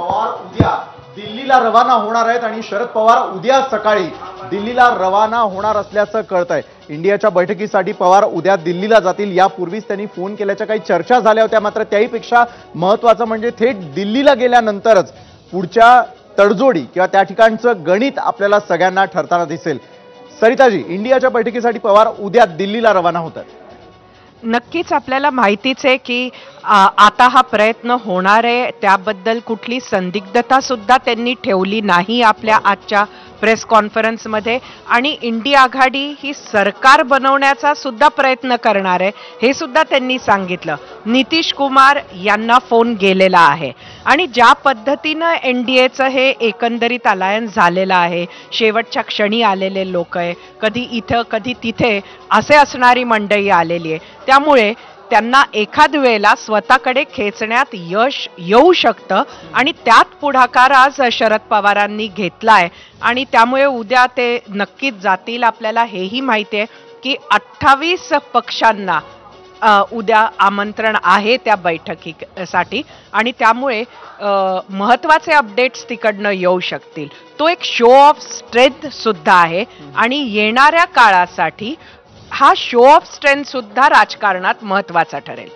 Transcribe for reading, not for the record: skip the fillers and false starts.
पवार उद्या दिल्लीला रवाना होणार आहेत आणि शरद पवार उद्या सकाळी दिल्लीला रवाना होणार असल्याचं कळतंय। इंडियाच्या बैठकीसाठी पवार उद्या दिल्लीला जातील। यापूर्वीच त्यांनी फोन केल्याच्या काही चर्चा झाल्या होत्या, मात्र त्याहीपेक्षा महत्त्वाचं म्हणजे थेट दिल्लीला गेल्यानंतरच पुढच्या तडजोडी किंवा त्या ठिकाणचं गणित आपल्याला सगळ्यांना ठरताना दिसेल। सरिताजी, इंडियाच्या बैठकीसाठी पवार उद्या दिल्लीला रवाना होतात। नक्कीच आपल्याला माहितीच आहे की आता हा प्रयत्न होणार आहे, त्याबद्दल कुठली संदिग्धता सुद्धा त्यांनी ठेवली नाही आपल्या आजच्या प्रेस कॉन्फरन्समध्ये। आणि इंडिया आघाडी ही सरकार बनवण्याचा सुद्धा प्रयत्न करणार आहे हे सुद्धा त्यांनी सांगितलं। नितीश कुमार यांना फोन गेलेला आहे आणि ज्या पद्धतीनं NDAचं हे एकंदरीत अलायन्स झालेलं आहे, शेवटच्या क्षणी आलेले लोक आहे, कधी इथं कधी तिथे असे असणारी मंडळी आलेली आहे, त्यामुळे त्यांना एखाद वेळेला स्वतःकडे खेचण्यात यश येऊ शकतं आणि त्यात पुढाकार आज शरद पवारांनी घेतलाय आणि त्यामुळे उद्या ते नक्कीच जातील। आपल्याला हेही माहिती आहे की 28 पक्षांना उद्या आमंत्रण आहे त्या बैठकीसाठी आणि त्यामुळे महत्त्वाचे अपडेट्स तिकडनं येऊ शकतील। तो एक शो ऑफ स्ट्रेंथ सुद्धा आहे आणि येणाऱ्या काळासाठी हा शो ऑफ स्ट्रेंथ सुद्धा राजकारणात महत्त्वाचा ठरेल।